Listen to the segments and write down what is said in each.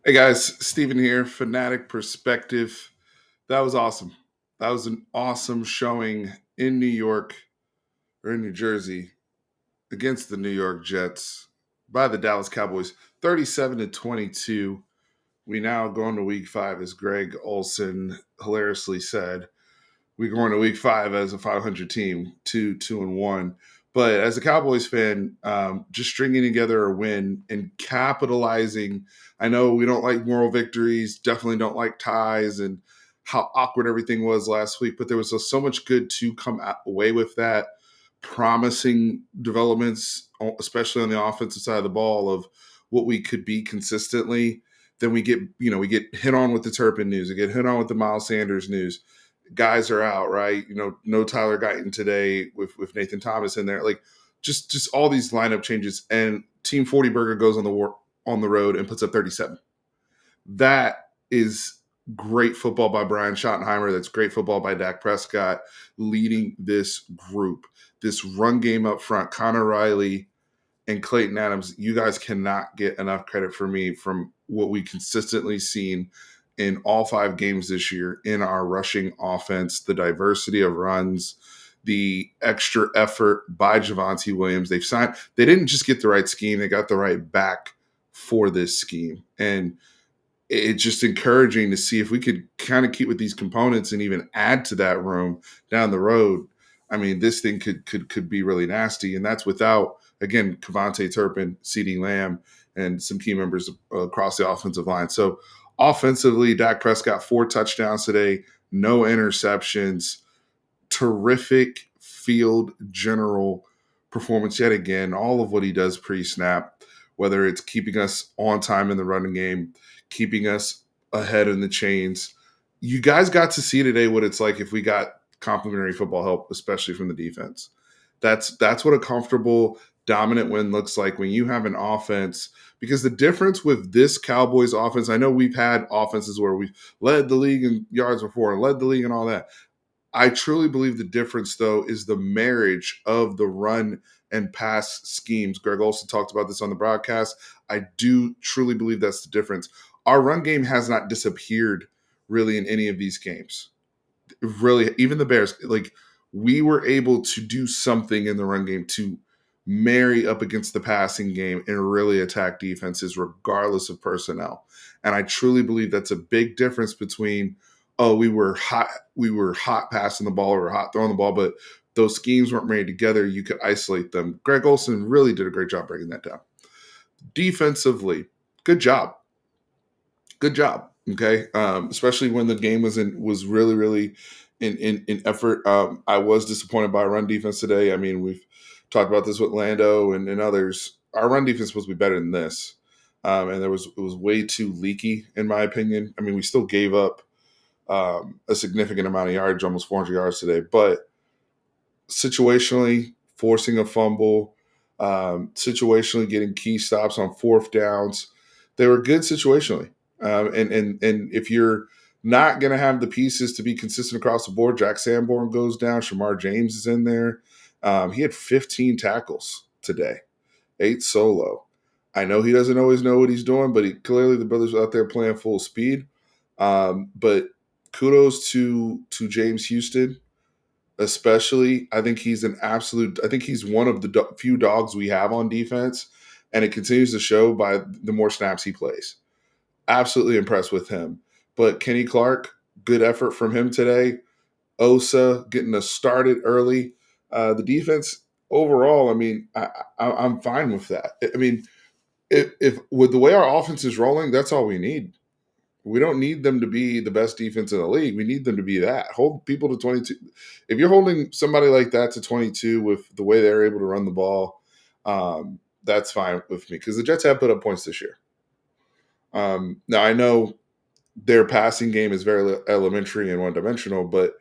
Hey guys, Steven here, Fanatic Perspective. That was awesome. That was an awesome showing in New York or in New Jersey against the New York Jets by the Dallas Cowboys, 37 to 22. We now go into week 5, as Greg Olson hilariously said. We go into week 5 as a 500 team, 2-1. But as a Cowboys fan, just stringing together a win and capitalizing. I know we don't like moral victories, definitely don't like ties and how awkward everything was last week, but there was so much good to come away with that. Promising developments, especially on the offensive side of the ball, of what we could be consistently. Then we get hit on with the Turpin news, we get hit on with the Miles Sanders news. Guys are out, right? No Tyler Guyton today with Nathan Thomas in there. Like just all these lineup changes, and Team 40 Burger goes on the road and puts up 37. That is great football by Brian Schottenheimer. That's great football by Dak Prescott leading this group. This run game up front, Connor Riley and Clayton Adams, you guys cannot get enough credit for me from what we consistently seen in all 5 games this year in our rushing offense, the diversity of runs, the extra effort by Javonte Williams. They didn't just get the right scheme, they got the right back for this scheme. And it's just encouraging to see if we could kind of keep with these components and even add to that room down the road. I mean, this thing could be really nasty, and that's without, again, Cavante Turpin, CeeDee Lamb, and some key members across the offensive line. So offensively, Dak Prescott 4 touchdowns today, no interceptions, terrific field general performance yet again. All of what he does pre-snap, whether it's keeping us on time in the running game, keeping us ahead in the chains. You guys got to see today what it's like if we got complimentary football help, especially from the defense. That's what a comfortable, dominant win looks like when you have an offense. Because the difference with this Cowboys offense, I know we've had offenses where we've led the league in yards before and led the league and all that. I truly believe the difference, though, is the marriage of the run and pass schemes. Greg Olson talked about this on the broadcast. I do truly believe that's the difference. Our run game has not disappeared really in any of these games. Really, even the Bears, like we were able to do something in the run game to marry up against the passing game and really attack defenses regardless of personnel. And I truly believe that's a big difference between, oh, we were hot passing the ball or hot throwing the ball, but those schemes weren't made together. You could isolate them. Greg Olson really did a great job breaking that down. Defensively, good job. Good job. Okay, especially when the game was really in effort. I was disappointed by our run defense today. I mean, we've talked about this with Lando and others. Our run defense supposed to be better than this, and it was way too leaky in my opinion. I mean, we still gave up a significant amount of yards, almost 400 yards today, but situationally forcing a fumble, situationally getting key stops on 4th downs. They were good situationally. And if you're not going to have the pieces to be consistent across the board, Jack Sanborn goes down. Shamar James is in there. He had 15 tackles today, 8 solo. I know he doesn't always know what he's doing, but clearly the brother's out there playing full speed. But kudos to James Houston, especially. I think he's an absolute. I think he's one of the few dogs we have on defense, and it continues to show by the more snaps he plays. Absolutely impressed with him. But Kenny Clark, good effort from him today. Osa getting us started early. The defense overall, I mean, I'm fine with that. I mean, if with the way our offense is rolling, that's all we need. We don't need them to be the best defense in the league. We need them to be that. Hold people to 22. If you're holding somebody like that to 22 with the way they're able to run the ball, that's fine with me because the Jets have put up points this year. Now, I know their passing game is very elementary and one dimensional, but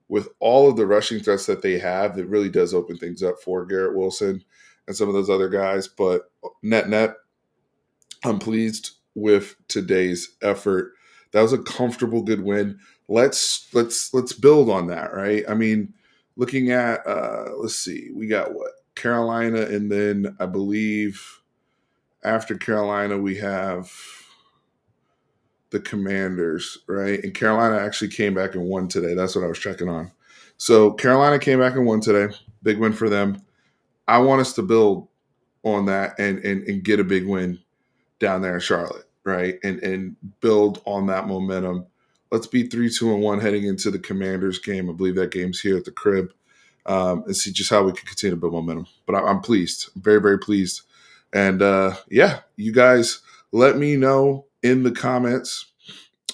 with all of the rushing threats that they have, it really does open things up for Garrett Wilson and some of those other guys. But net, I'm pleased with today's effort. That was a comfortable, good win. Let's build on that, right? I mean, looking at let's see, we got what, Carolina, and then I believe after Carolina we have the Commanders, right? And Carolina actually came back and won today. That's what I was checking on. So Carolina came back and won today. Big win for them. I want us to build on that and get a big win down there in Charlotte, right? And build on that momentum. Let's be 3-2-1 heading into the Commanders game. I believe that game's here at the crib, and see just how we can continue to build momentum. But I'm pleased, I'm very, very pleased. And yeah, you guys let me know in the comments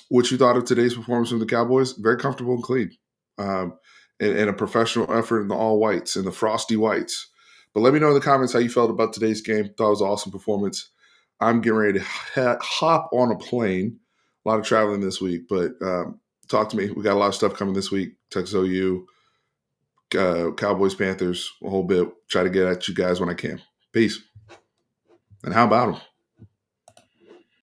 what you thought of today's performance from the Cowboys. Very comfortable and clean, and a professional effort in the all whites and the frosty whites. But let me know in the comments how you felt about today's game. Thought it was an awesome performance. I'm getting ready to hop on a plane. A lot of traveling this week, but talk to me. We got a lot of stuff coming this week. Texas OU, Cowboys, Panthers, a whole bit. Try to get at you guys when I can. Peace. And how about them?